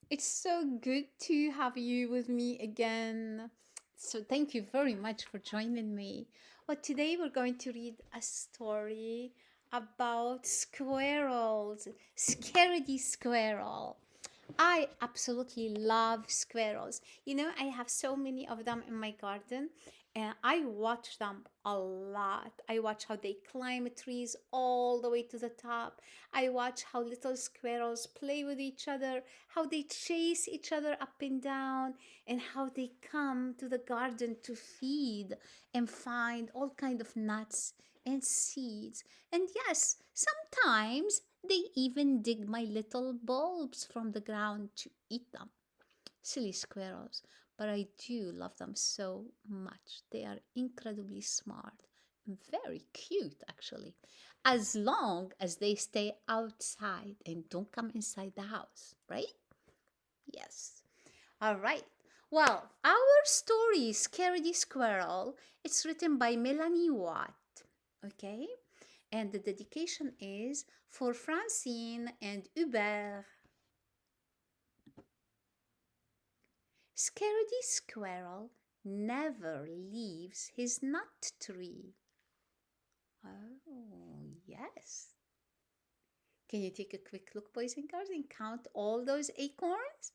It's so good to have you with me again. So, thank you very much for joining me. Well, today we're going to read a story about squirrels. Scaredy Squirrel. I absolutely love squirrels. I have so many of them in my garden, and I watch them a lot. I watch how they climb trees all the way to the top. I watch how little squirrels play with each other, how they chase each other up and down, and how they come to the garden to feed and find all kind of nuts and seeds. And yes, sometimes they even dig my little bulbs from the ground to eat them. Silly squirrels, but I do love them so much. They are incredibly smart and very cute, actually, as long as they stay outside and don't come inside the house, right? Yes. All right. Well, our story, Scaredy Squirrel, it's written by Melanie Watt. Okay? And the dedication is for Francine and Hubert. Scaredy Squirrel never leaves his nut tree. Oh, yes. Can you take a quick look, boys and girls, and count all those acorns?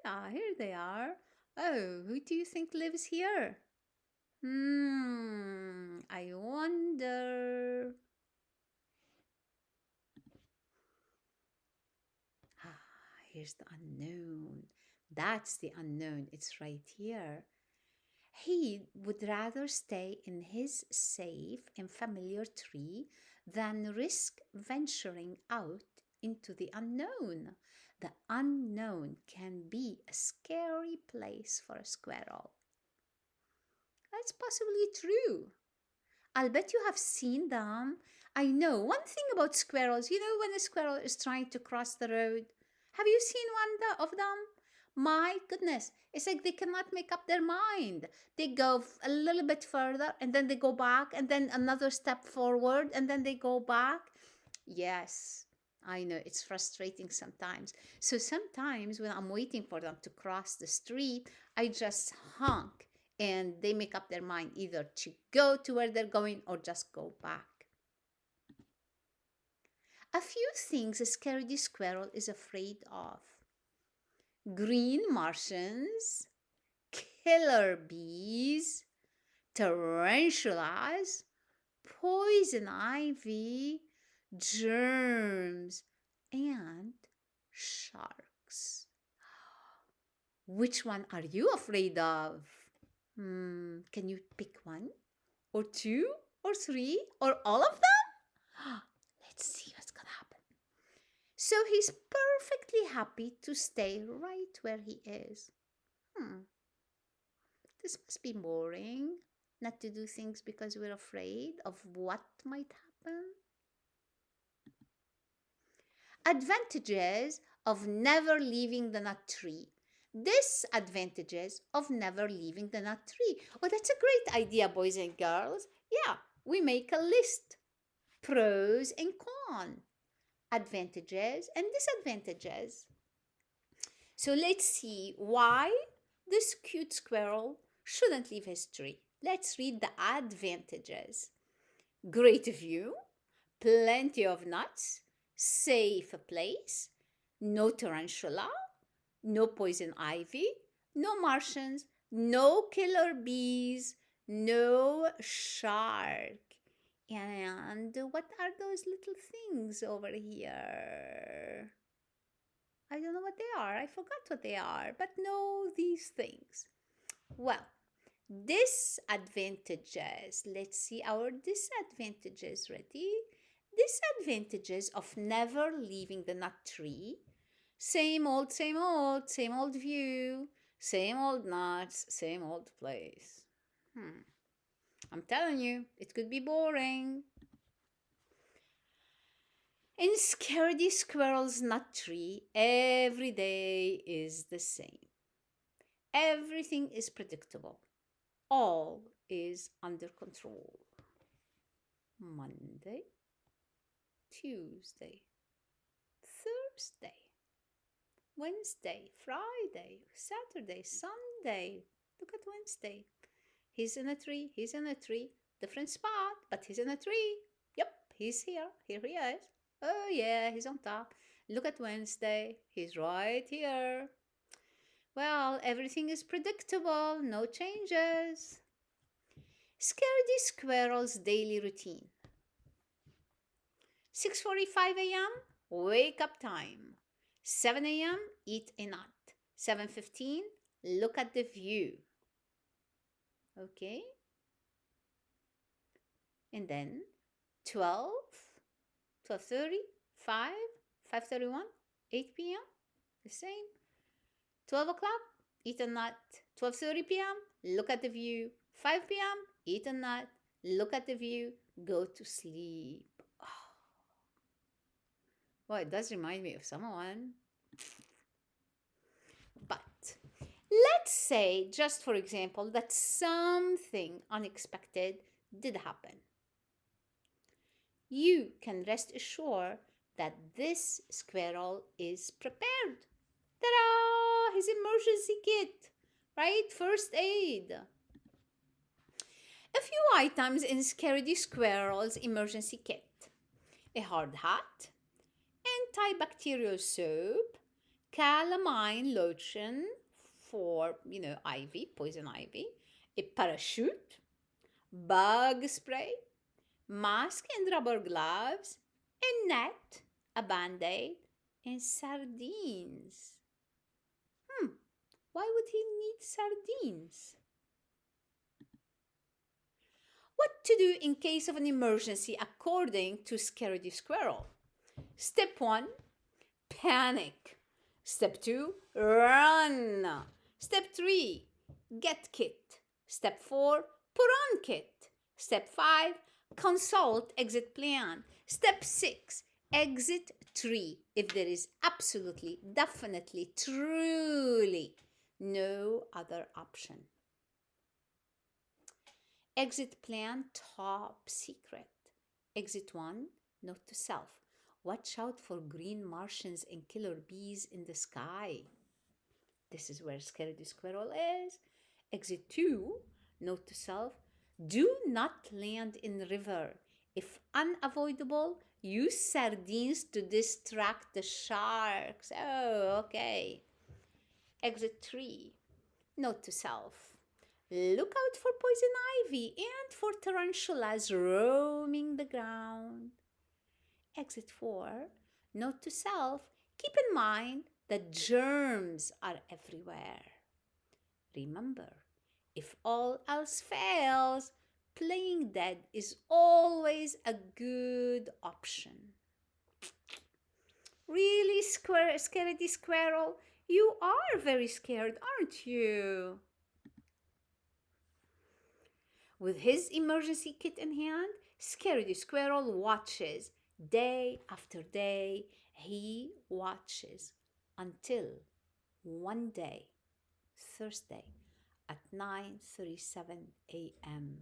Yeah, here they are. Oh, who do you think lives here? I wonder. Ah, here's the unknown. That's the unknown. It's right here. He would rather stay in his safe and familiar tree than risk venturing out into the unknown. The unknown can be a scary place for a squirrel. That's possibly true. I'll bet you have seen them. I know one thing about squirrels. When a squirrel is trying to cross the road, have you seen of them? My goodness, it's like they cannot make up their mind. They go a little bit further and then they go back and then another step forward and then they go back. Yes, I know it's frustrating sometimes. So sometimes when I'm waiting for them to cross the street, I just honk and they make up their mind either to go to where they're going or just go back. A few things a scaredy squirrel is afraid of: green Martians, killer bees, tarantulas, poison ivy, germs, and sharks. Which one are you afraid of? Can you pick one, or two, or three, or all of them? Let's see what's gonna happen. So he's perfectly happy to stay right where he is. Hmm, this must be boring. Not to do things because we're afraid of what might happen. Advantages of never leaving the nut tree. Disadvantages of never leaving the nut tree. Oh, that's a great idea, boys and girls. Yeah, we make a list. Pros and cons, advantages and disadvantages. So let's see why this cute squirrel shouldn't leave his tree. Let's read the advantages. Great view, plenty of nuts, safe place, no tarantula, no poison ivy, no Martians, no killer bees, no shark. And what are those little things over here? I don't know what they are. I forgot what they are, but know these things. Well, disadvantages. Let's see our disadvantages. Ready? Disadvantages of never leaving the nut tree. Same old, same old, same old view, same old nuts, same old place. Hmm. I'm telling you, it could be boring. In Scaredy Squirrel's nut tree, every day is the same. Everything is predictable. All is under control. Monday, Tuesday, Thursday, Wednesday, Friday, Saturday, Sunday. Look at Wednesday. He's in a tree. He's in a tree. Different spot, but he's in a tree. Yep, he's here. Here he is. Oh, yeah, he's on top. Look at Wednesday. He's right here. Well, everything is predictable. No changes. Scaredy Squirrel's daily routine. 6:45 a.m. Wake up time. 7 a.m. Eat a nut. 7:15 look at the view. Okay? And then 12, 12:30, 5, 5:31, 8 p.m. The same. 12 o'clock, eat a nut. 12:30 p.m. look at the view. 5 p.m. eat a nut. Look at the view. Go to sleep. Well, it does remind me of someone. But let's say, just for example, that something unexpected did happen. You can rest assured that this squirrel is prepared. Ta-da! His emergency kit, right? First aid. A few items in Scaredy Squirrel's emergency kit. A hard hat, antibacterial soap, calamine lotion for, ivy, poison ivy, a parachute, bug spray, mask and rubber gloves, a net, a band-aid, and sardines. Why would he need sardines? What to do in case of an emergency according to Scaredy Squirrel? Step 1, panic. Step 2, run. Step 3, get kit. Step 4, put on kit. Step 5, consult exit plan. Step 6, exit tree if there is absolutely, definitely, truly no other option. Exit plan top secret. Exit 1, note to self. Watch out for green Martians and killer bees in the sky. This is where Scaredy Squirrel is. Exit 2, note to self. Do not land in the river. If unavoidable, use sardines to distract the sharks. Oh, okay. Exit 3, note to self. Look out for poison ivy and for tarantulas roaming the ground. Exit 4, note to self, keep in mind that germs are everywhere. Remember, if all else fails, playing dead is always a good option. Really, Scaredy Squirrel, you are very scared, aren't you? With his emergency kit in hand, Scaredy Squirrel watches. Day after day, he watches until one day, Thursday, at 9:37 a.m.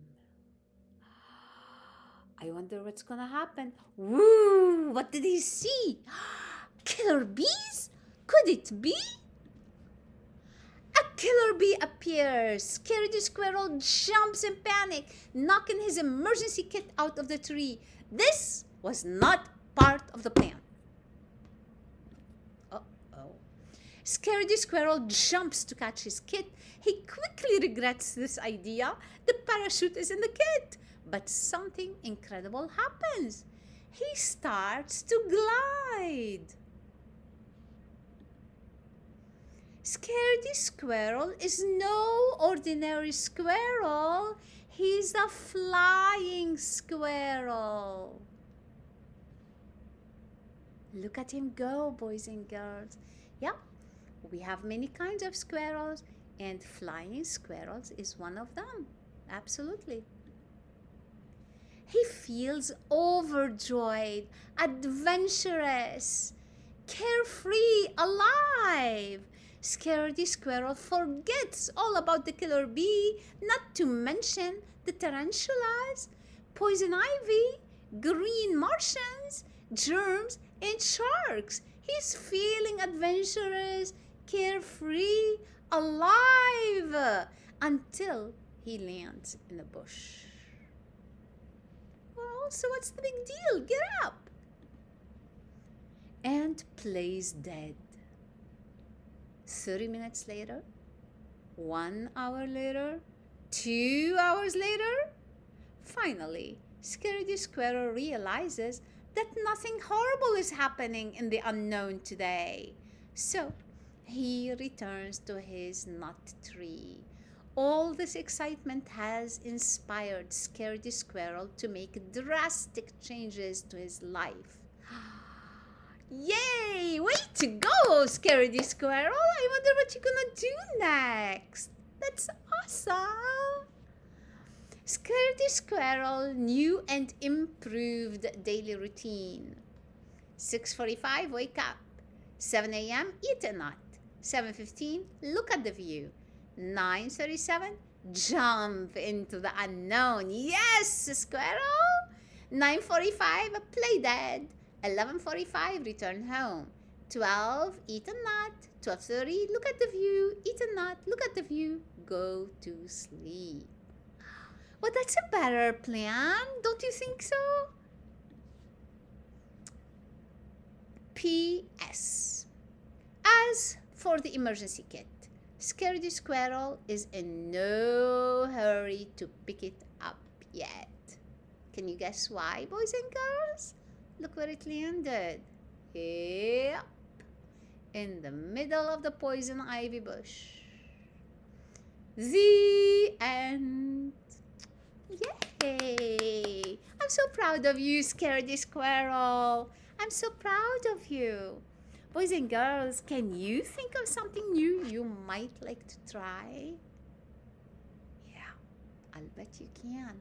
I wonder what's gonna happen. Woo! What did he see? Killer bees? Could it be? A killer bee appears. Scaredy Squirrel jumps in panic, knocking his emergency kit out of the tree. This was not part of the plan. Uh-oh. Scaredy Squirrel jumps to catch his kit. He quickly regrets this idea. The parachute is in the kit. But something incredible happens. He starts to glide. Scaredy Squirrel is no ordinary squirrel. He's a flying squirrel. Look at him go, boys and girls. Yeah, we have many kinds of squirrels, and flying squirrels is one of them. Absolutely. He feels overjoyed, adventurous, carefree, alive. Scaredy Squirrel forgets all about the killer bee, not to mention the tarantulas, poison ivy, green Martians, germs, and sharks. He's feeling adventurous, carefree, alive, until he lands in a bush. Well, so what's the big deal? Get up! And plays dead. 30 minutes later, 1 hour later, 2 hours later, finally, Scaredy Squirrel realizes that nothing horrible is happening in the unknown today. So he returns to his nut tree. All this excitement has inspired Scaredy Squirrel to make drastic changes to his life. Yay! Way to go, Scaredy Squirrel! I wonder what you're gonna do next. That's awesome! Scaredy Squirrel new and improved daily routine. 6:45, wake up. 7 a.m., eat a nut. 7:15, look at the view. 9:37, jump into the unknown. Yes, Squirrel! 9:45, play dead. 11:45, return home. 12, eat a nut. 12:30, look at the view. Eat a nut, look at the view. Go to sleep. Well, that's a better plan. Don't you think so? P.S. As for the emergency kit, Scaredy Squirrel is in no hurry to pick it up yet. Can you guess why, boys and girls? Look where it landed. Yep. In the middle of the poison ivy bush. The end. Yay! I'm so proud of you, Scaredy Squirrel. I'm so proud of you. Boys and girls, can you think of something new you might like to try? Yeah, I'll bet you can.